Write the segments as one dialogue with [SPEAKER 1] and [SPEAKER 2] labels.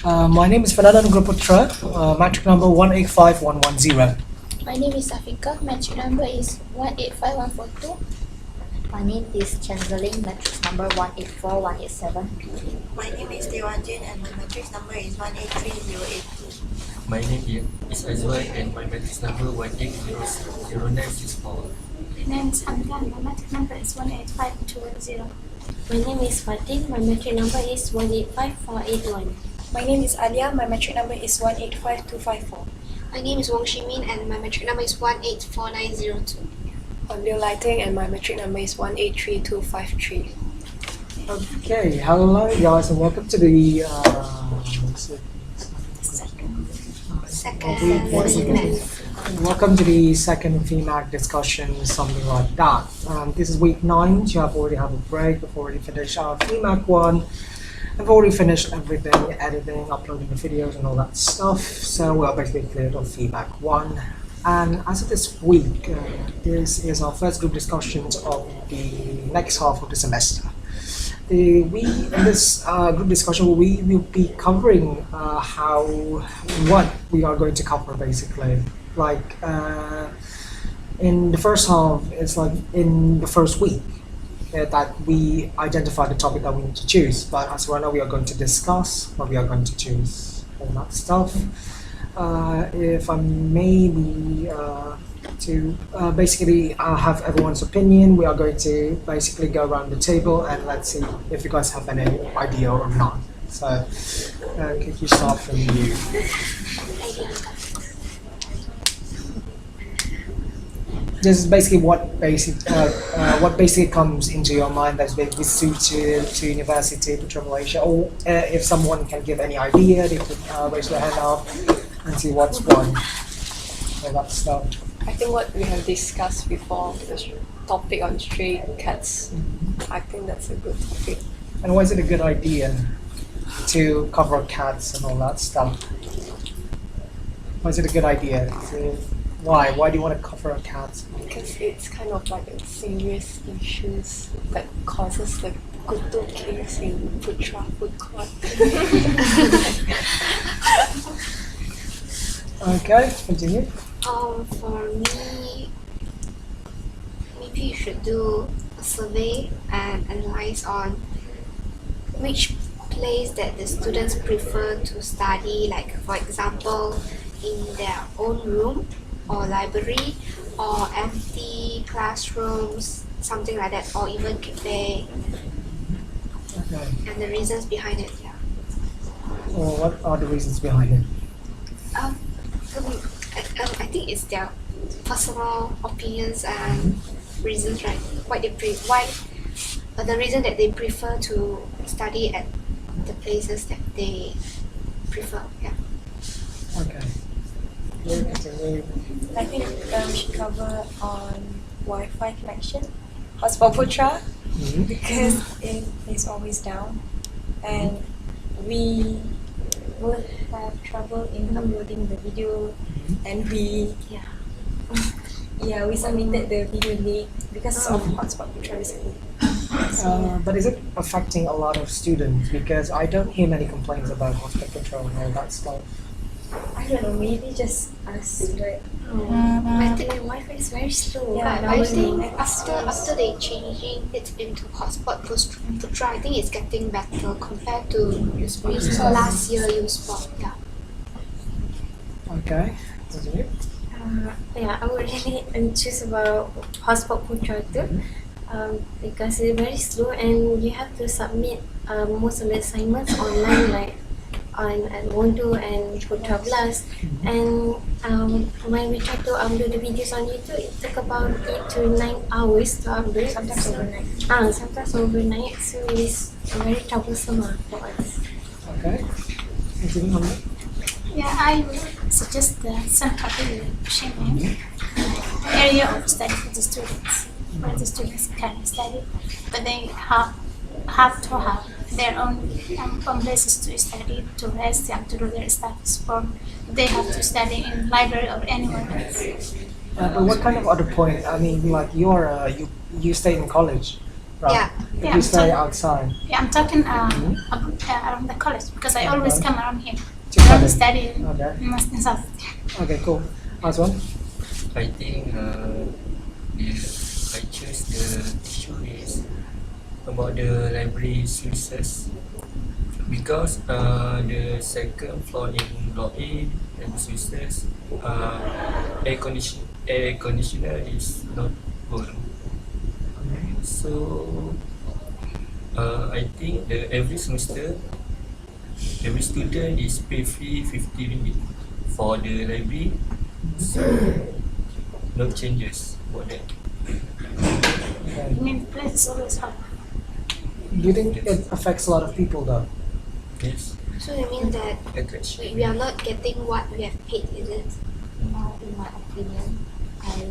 [SPEAKER 1] My name is Fernando Nugraputra, matric number 185110.
[SPEAKER 2] My name is Safika. Matric number is 185142.
[SPEAKER 3] My name is Chanzeling, matrix number 184187.
[SPEAKER 4] My name is Dewanjin and my matrix number is 183082.
[SPEAKER 5] My name is Azwai and my matrix number 180964.
[SPEAKER 6] My name is Hamdan. My matric number is 185210.
[SPEAKER 7] My name is Fatin. My matric number is 185481.
[SPEAKER 8] My name is Alia. My matric number is 185254.
[SPEAKER 9] My name is Wong Shimin and my matric number is 184902.
[SPEAKER 8] I'm Liu Lighting and my matric number is 183253.
[SPEAKER 1] Okay, hello guys and welcome to the welcome to the second ViMag discussion, something like that. This is week 9. You have already have a break. We've already finished our ViMag 1. I've already finished everything, editing, uploading the videos and all that stuff. So we're basically cleared of ViMag 1. And as of this week, this is our first group discussions of the next half of the semester. In this group discussion, we will be covering what we are going to cover basically. Like in the first half, it's like in the first week that we identify the topic that we need to choose. But as right now, we are going to discuss what we are going to choose, all that stuff. If I may be to basically have everyone's opinion, we are going to basically go around the table and let's see if you guys have any idea or not. So, could you start from you? This is basically what basically comes into your mind that's basically suited to university, to Malaysia, or if someone can give any idea, they could raise their hand up and see what's one. All that stuff.
[SPEAKER 8] I think what we have discussed before, the topic on stray cats, I think that's a good topic.
[SPEAKER 1] And why is it a good idea to cover cats and all that stuff? Why is it a good idea? Why? Why do you want to cover cats?
[SPEAKER 8] Because it's kind of like a serious issues that causes the kutu case in Putra food court.
[SPEAKER 1] Okay, continue.
[SPEAKER 9] For me, maybe you should do a survey and analyze on which place that the students prefer to study, like for example, in their own room or library or empty classrooms, something like that, or even cafe,
[SPEAKER 1] Okay.
[SPEAKER 9] and the reasons behind it. Yeah.
[SPEAKER 1] Well, what are the reasons behind it?
[SPEAKER 9] I think it's their personal opinions and reasons, right? The reason that they prefer to study at the places that they prefer. Yeah.
[SPEAKER 1] Okay. You continue.
[SPEAKER 10] I think we should cover on Wi-Fi connection, hotspot Putra, because it is always down, and we will have trouble in uploading the video, and we submitted the video late because of hotspot Putra recently.
[SPEAKER 1] But is it affecting a lot of students? Because I don't hear many complaints about hospital control and all that stuff.
[SPEAKER 10] I don't know, maybe just us, but
[SPEAKER 9] I think the Wi-Fi is very slow.
[SPEAKER 10] Yeah,
[SPEAKER 9] But I think
[SPEAKER 10] nowadays.
[SPEAKER 9] after they changing it into hotspot Putra, I think it's getting better compared to last year USpot. Yeah.
[SPEAKER 1] Okay, continue.
[SPEAKER 7] I would really choose about hotspot Putra too, because it's very slow and you have to submit most of the assignments online, like on Mondo and Putra Blast. And when we try to upload the videos on YouTube, it took about 8 to 9 hours to upload.
[SPEAKER 10] Sometimes overnight.
[SPEAKER 7] Sometimes overnight, so it's very troublesome for us.
[SPEAKER 1] Okay, continue on that.
[SPEAKER 6] Yeah, I would suggest some topic sharing area of study for the students, where the students can study, but they have to have their own places to study, to rest, and to do their studies for. They have to study in library or anywhere else.
[SPEAKER 1] But what kind of other point? I mean, like you stay in college, right?
[SPEAKER 9] Yeah.
[SPEAKER 1] If
[SPEAKER 6] Yeah,
[SPEAKER 1] you
[SPEAKER 6] I'm
[SPEAKER 1] stay
[SPEAKER 6] talk-
[SPEAKER 1] outside
[SPEAKER 6] Yeah, I'm talking around the college because I always
[SPEAKER 1] Okay.
[SPEAKER 6] come around here.
[SPEAKER 1] to
[SPEAKER 6] I don't
[SPEAKER 1] study.
[SPEAKER 6] study
[SPEAKER 1] Okay.
[SPEAKER 6] in South.
[SPEAKER 1] Okay, cool. Last one.
[SPEAKER 5] I think I choose the issue is about the library services because the second floor in block A and services air conditioner is not good. So I think every semester every student is pay fee 50 ringgit for the library. So no changes about that.
[SPEAKER 1] Okay.
[SPEAKER 6] I mean, the place is always hot.
[SPEAKER 1] Do you think it affects a lot of people though?
[SPEAKER 5] Yes,
[SPEAKER 9] So you mean that
[SPEAKER 5] attraction.
[SPEAKER 9] we are not getting what we have paid, is it?
[SPEAKER 3] In my opinion, I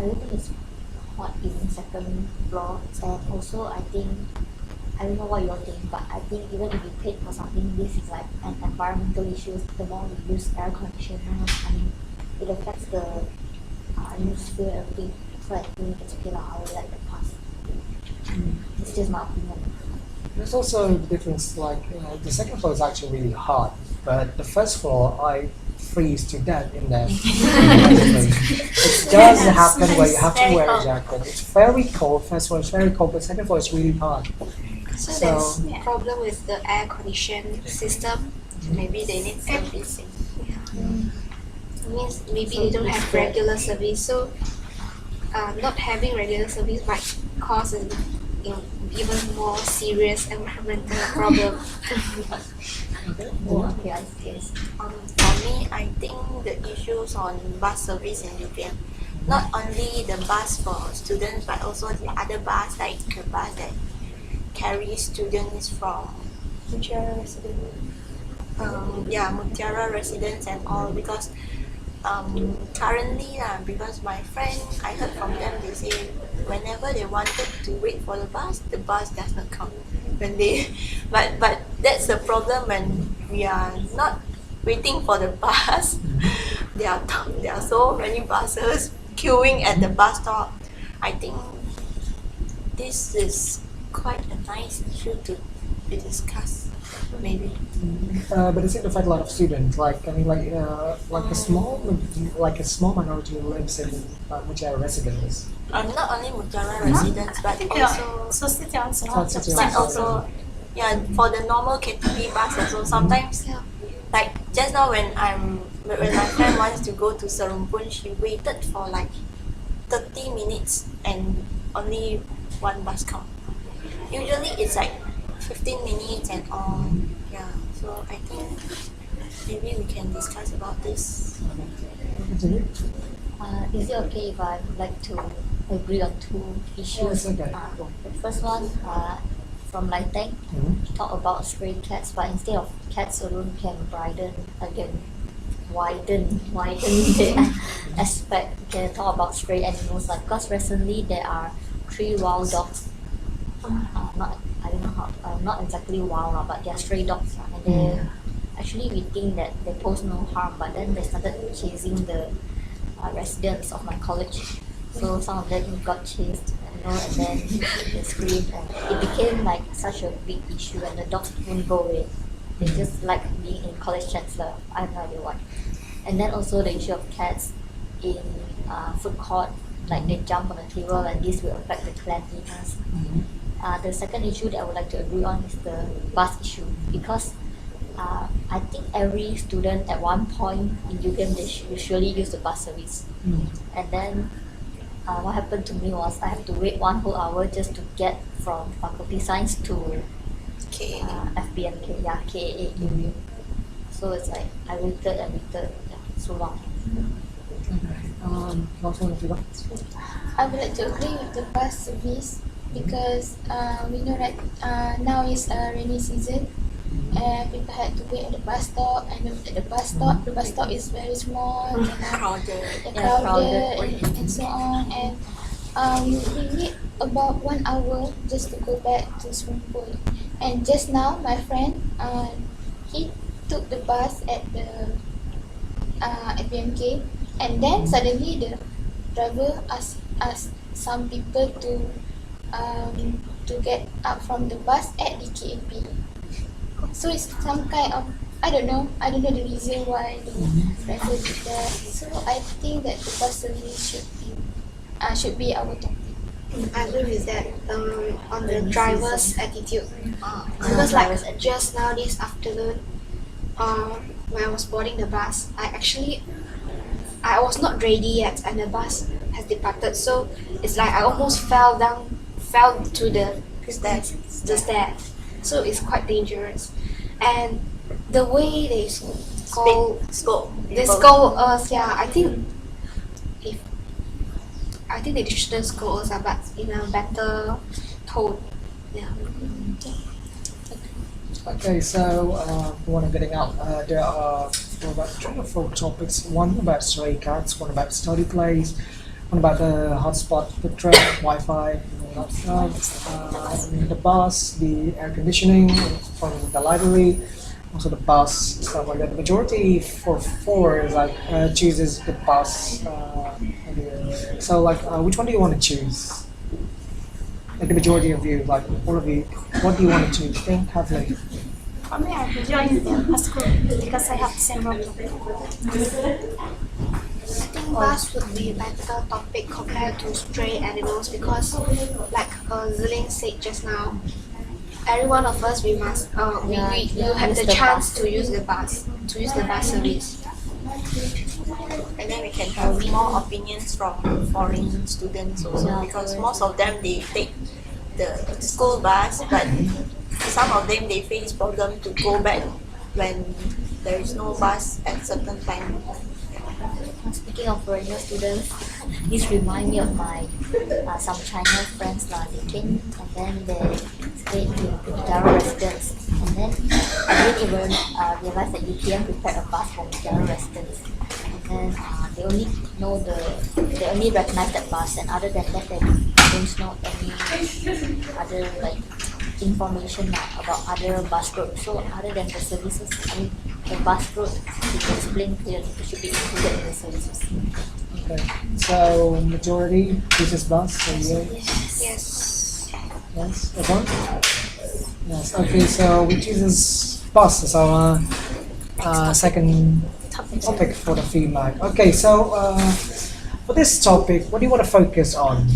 [SPEAKER 3] don't think it's hot in second floor. And also, I think, I don't know what you all think, but I think even if we paid for something, this is like an environmental issue. The more we use air conditioner, I mean, it affects the atmosphere, everything. So I think it's okay lah. I would like the pass. It's just my opinion.
[SPEAKER 1] There's also a difference, like, the second floor is actually really hot, but the first floor, I freeze to death in there. It does happen where you have to wear a jacket. It's very cold, first floor is very cold, but second floor is really hot.
[SPEAKER 9] So,
[SPEAKER 1] So-
[SPEAKER 9] there's
[SPEAKER 6] Yeah.
[SPEAKER 9] problem with the air condition system. Maybe they need servicing. Means maybe they don't have regular service. So not having regular service might cause an even more serious environmental problem.
[SPEAKER 3] Oh, okay, I see.
[SPEAKER 4] For me, I think the issues on bus service in UPM, not only the bus for students, but also the other bus, like the bus that carries students from
[SPEAKER 10] Mutiara resident.
[SPEAKER 4] Mutiara residents and all, because currently because my friend, I heard from them, they say whenever they wanted to wait for the bus does not come when they but that's the problem when we are not waiting for the bus. there are so many buses queuing at the bus stop. I think this is quite a nice issue to be discussed, maybe.
[SPEAKER 1] But does it affect a lot of students? Like, I mean, like a small minority lives in Mutiara residence.
[SPEAKER 4] Not only Mutiara residents, but also
[SPEAKER 6] So city also.
[SPEAKER 1] South City
[SPEAKER 4] but
[SPEAKER 1] also.
[SPEAKER 4] also for the normal KTV bus also sometimes. Like just now when my friend wants to go to Serumpun, she waited for like 30 minutes and only one bus come. Usually it's like 15 minutes and all. Yeah, so I think maybe we can discuss about this.
[SPEAKER 3] Is it okay if I would like to agree on two issues?
[SPEAKER 1] Yes, okay.
[SPEAKER 3] The first one, from Lighteng, talk about stray cats, but instead of cats alone, can widen the aspect. We can talk about stray animals, like, because recently there are 3 wild dogs. Not exactly wild, but they are stray dogs, and they actually, we think that they pose no harm, but then they started chasing the residents of my college. So some of them got chased, and then they screamed, and it became like such a big issue, and the dogs wouldn't go away. They just like being in college chancellor. I have no idea why. And then also the issue of cats in food court, like they jump on the table, and this will affect the cleanliness. The second issue that I would like to agree on is the bus issue, because I think every student at one point in UGM they usually use the bus service. And then what happened to me was I have to wait 1 whole hour just to get from faculty science to FBMK, KAA area. So it's like I waited so long.
[SPEAKER 1] Last one, if you want.
[SPEAKER 2] I would like to agree with the bus service because we know that now is rainy season and people had to wait at the bus stop, and at the bus stop is very small and crowded and so on, and we need about 1 hour just to go back to swimming pool. And just now my friend he took the bus at the BMK, and then suddenly the driver asked some people to to get up from the bus at the KAP. So it's some kind of, I don't know the reason why the driver did that. So I think that the bus service should be our topic.
[SPEAKER 9] I agree with that. On the driver's attitude, because like just now this afternoon, when I was boarding the bus, I was not ready yet, and the bus has departed. So it's like I almost fell to the stairs. So it's quite dangerous, and the way they scold us. Yeah, I think they shouldn't scold us, but in a better tone. Yeah.
[SPEAKER 1] Okay, so what I'm getting out, there are about 3 or 4 topics. One about stray cats, one about study place, one about the hotspot, the train, Wi-Fi, and all that stuff. The bus, the air conditioning, from the library, also the bus, stuff like that. The majority for 4 is like chooses the bus. So like, which one do you want to choose? Like the majority of you, like all of you, what do you want to choose? Think heavily.
[SPEAKER 6] For me, I join the school because I have the same problem.
[SPEAKER 9] I think bus would be a better topic compared to stray animals because, like Ziling said just now, every one of us we must we have the chance to use the bus service.
[SPEAKER 4] And then we can have more opinions from foreign students also, because most of them they take the school bus, but some of them they face problem to go back when there is no bus at certain time.
[SPEAKER 3] Speaking of foreigner students, this reminds me of my some China friends. They came and then they stayed in Jaro residence, and then I didn't even realize that UTM prepared a bus for Jaro residents. And then they only recognize that bus, and other than that, they don't know any other like information about other bus routes. So other than the services, the bus route, it explained clearly it should be included in the services.
[SPEAKER 1] Okay, so majority chooses bus. So you?
[SPEAKER 9] Yes.
[SPEAKER 1] Yes. Everyone? Yes. Okay, so we chooses bus as our second topic for the ViMag. Okay, so for this topic, what do you want to focus on?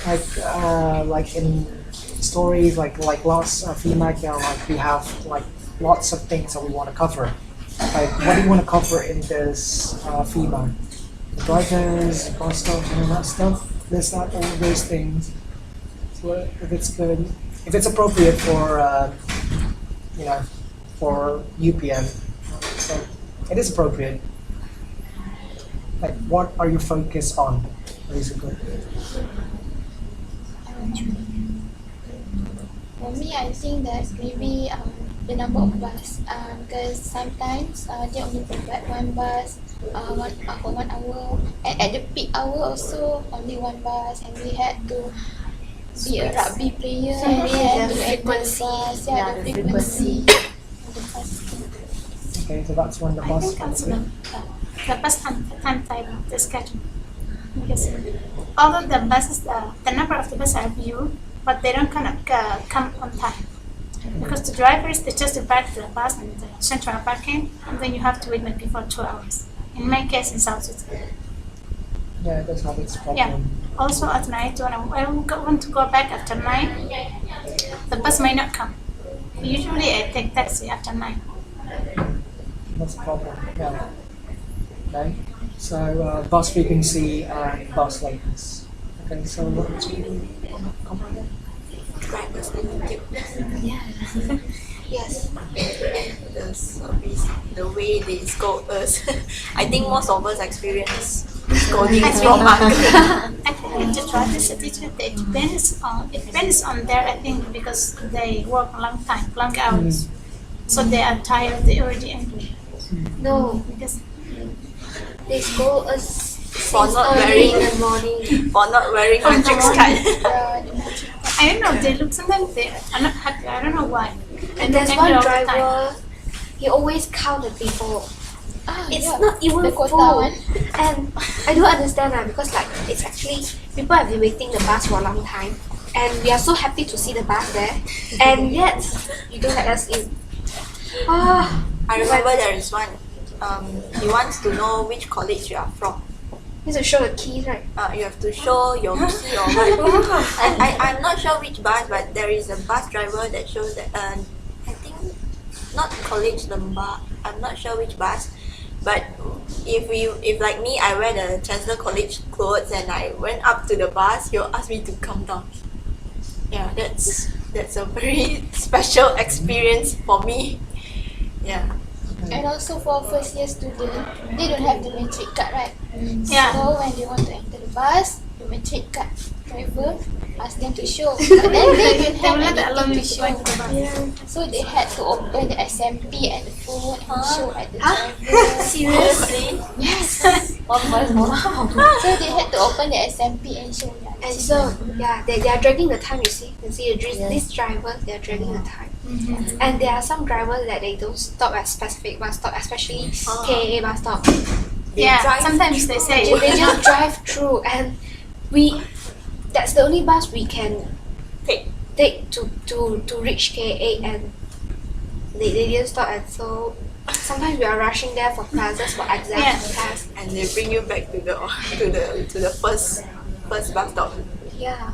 [SPEAKER 1] Like in stories, like last ViMag, we have like lots of things that we want to cover. Like, what do you want to cover in this ViMag? The drivers, bus stops, and all that stuff. List out all those things. So if it's good, if it's appropriate for for UPM, so it is appropriate. Like, what are you focused on, basically?
[SPEAKER 2] For me, I think that maybe the number of bus, because sometimes they only provide one bus for 1 hour, and at the peak hour also only one bus, and we had to be a rugby player and we had to
[SPEAKER 9] frequency.
[SPEAKER 2] the frequency.
[SPEAKER 1] Okay, so that's when the
[SPEAKER 6] I
[SPEAKER 1] bus.
[SPEAKER 6] think also the bus timetable, the schedule. Because although the buses, the number of the buses are few, but they don't come on time. Because the drivers, they just park the bus in the central parking, and then you have to wait maybe for 2 hours. In my case, in South Sudan.
[SPEAKER 1] Yeah, that's how it's problem.
[SPEAKER 6] Yeah. Also at night, when I want to go back after 9, the bus may not come. Usually I take taxi after 9.
[SPEAKER 1] That's the problem. Yeah. Okay. So bus frequency and bus lateness. Okay. So what do you cover again?
[SPEAKER 4] Drivers attitude.
[SPEAKER 9] Yeah. Yes.
[SPEAKER 4] The service, the way they scold us. I think most of us experience scolding from uncle.
[SPEAKER 6] I think the driver's attitude, it depends on their, I think, because they work a long time, long hours. So they are tired, they already angry.
[SPEAKER 9] No,
[SPEAKER 6] Because
[SPEAKER 9] they scold us
[SPEAKER 4] For
[SPEAKER 9] since
[SPEAKER 4] not
[SPEAKER 9] early
[SPEAKER 4] wearing-
[SPEAKER 9] in the morning.
[SPEAKER 4] For not wearing
[SPEAKER 6] From the
[SPEAKER 4] matrix
[SPEAKER 6] morning.
[SPEAKER 4] card.
[SPEAKER 6] I don't know, they look, sometimes they are not happy, I don't know why.
[SPEAKER 9] And there's
[SPEAKER 6] Angry
[SPEAKER 9] one
[SPEAKER 6] all the time.
[SPEAKER 9] driver, he always count the people. It's
[SPEAKER 2] yeah.
[SPEAKER 9] not even
[SPEAKER 2] The quota
[SPEAKER 9] full.
[SPEAKER 2] one.
[SPEAKER 9] And I don't understand because like it's actually people have been waiting the bus for a long time and we are so happy to see the bus there, and yet you don't let us in. Ah,
[SPEAKER 4] I remember there is one. He wants to know which college you are from.
[SPEAKER 9] you have to show the keys, right?
[SPEAKER 4] You have to show your key or what. I'm not sure which bus, but there is a bus driver that shows that. I think not college Lembah. I'm not sure which bus, but if like me, I wear the Chancellor College clothes and I went up to the bus, he'll ask me to come down. Yeah, that's a very special experience for me. Yeah.
[SPEAKER 2] And also for first year student, they don't have the matric card, right?
[SPEAKER 6] Yeah.
[SPEAKER 2] So when they want to enter the bus, the matric card driver ask them to show, but then they don't
[SPEAKER 6] They will not
[SPEAKER 2] have
[SPEAKER 6] allow
[SPEAKER 2] anything
[SPEAKER 6] you
[SPEAKER 2] to
[SPEAKER 6] to
[SPEAKER 2] show.
[SPEAKER 6] go into the bus.
[SPEAKER 2] So they had to open the SMP and the phone and show at the driver.
[SPEAKER 9] Seriously?
[SPEAKER 2] Yes.
[SPEAKER 3] Wow.
[SPEAKER 2] So they had to open the SMP and show.
[SPEAKER 9] And so, yeah, they are dragging the time, you see. You see, these drivers, they are dragging the time. And there are some drivers that they don't stop at specific bus stop, especially KA bus stop.
[SPEAKER 6] Yeah,
[SPEAKER 4] drive
[SPEAKER 6] sometimes they say.
[SPEAKER 9] They just drive through, and that's the only bus we can take to reach KA, and they didn't stop. And so sometimes we are rushing there for classes, for exams,
[SPEAKER 6] Yeah.
[SPEAKER 9] tests.
[SPEAKER 4] And they bring you back to the first bus stop.
[SPEAKER 9] Yeah.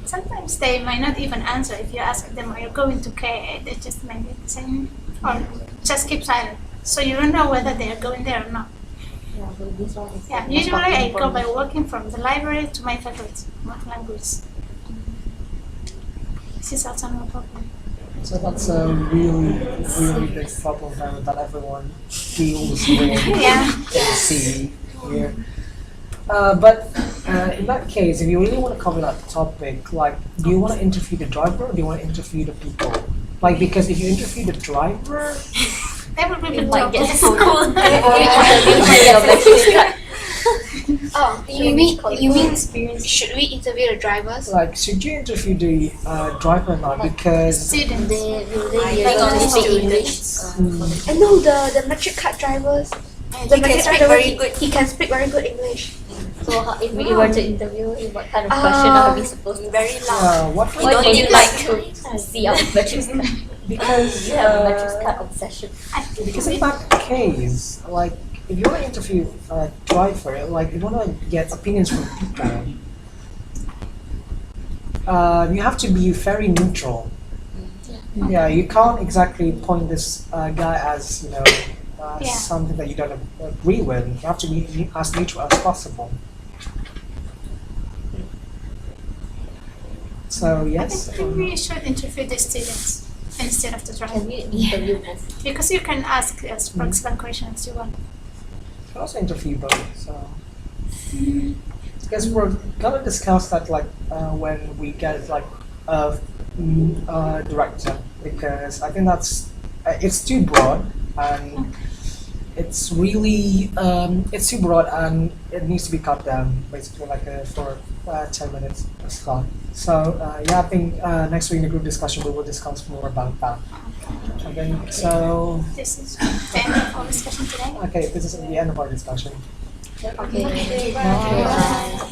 [SPEAKER 6] Sometimes they might not even answer if you ask them, are you going to KA? They just maybe say, or just keep silent. So you don't know whether they are going there or not.
[SPEAKER 3] Yeah, so this one is
[SPEAKER 6] Yeah, usually I go by walking from the library to my favorite math language. This is also no problem.
[SPEAKER 1] So that's a really, really big problem that everyone deals with
[SPEAKER 6] Yeah.
[SPEAKER 1] in C here. But in that case, if you really want to cover that topic, like, do you want to interview the driver or do you want to interview the people? Like, because if you interview the driver,
[SPEAKER 6] They will be
[SPEAKER 3] might get
[SPEAKER 6] trouble.
[SPEAKER 3] school.
[SPEAKER 9] Oh, you mean should we interview the drivers?
[SPEAKER 1] like, should you interview the driver or not? Because
[SPEAKER 6] Students.
[SPEAKER 3] They
[SPEAKER 4] I
[SPEAKER 3] really
[SPEAKER 4] think
[SPEAKER 3] to speak
[SPEAKER 4] students.
[SPEAKER 3] English.
[SPEAKER 9] I know the matric card drivers.
[SPEAKER 4] He can speak very good.
[SPEAKER 9] He can speak very good English.
[SPEAKER 3] So if we were to interview him, what kind of question are we supposed to
[SPEAKER 4] Very loud.
[SPEAKER 1] what
[SPEAKER 4] We
[SPEAKER 3] What
[SPEAKER 4] don't
[SPEAKER 3] do you
[SPEAKER 4] need
[SPEAKER 3] like
[SPEAKER 4] like
[SPEAKER 3] to see our metrics card?
[SPEAKER 1] because
[SPEAKER 3] You have a metrics card obsession.
[SPEAKER 1] because in that case, like, if you want to interview a driver, like, you want to get opinions from people, you have to be very neutral. Yeah, you can't exactly point this guy as,
[SPEAKER 6] Yeah.
[SPEAKER 1] something that you don't agree with. You have to be as neutral as possible. So
[SPEAKER 6] I
[SPEAKER 1] yes,
[SPEAKER 6] think we should interview the students instead of the driver.
[SPEAKER 3] Can you interview both?
[SPEAKER 6] Because you can ask as flexible questions you want.
[SPEAKER 1] you can also interview both. So because we're gonna discuss that, like, when we get, like, a director, because I think that's it's too broad and it's really it's too broad and it needs to be cut down basically, like, for 10 minutes a slot. So yeah, I think next week in the group discussion we will discuss more about that. Okay, so
[SPEAKER 6] This is the end of our discussion today.
[SPEAKER 1] okay, this is the end of our discussion.
[SPEAKER 3] Okay.
[SPEAKER 1] Bye.
[SPEAKER 3] Bye.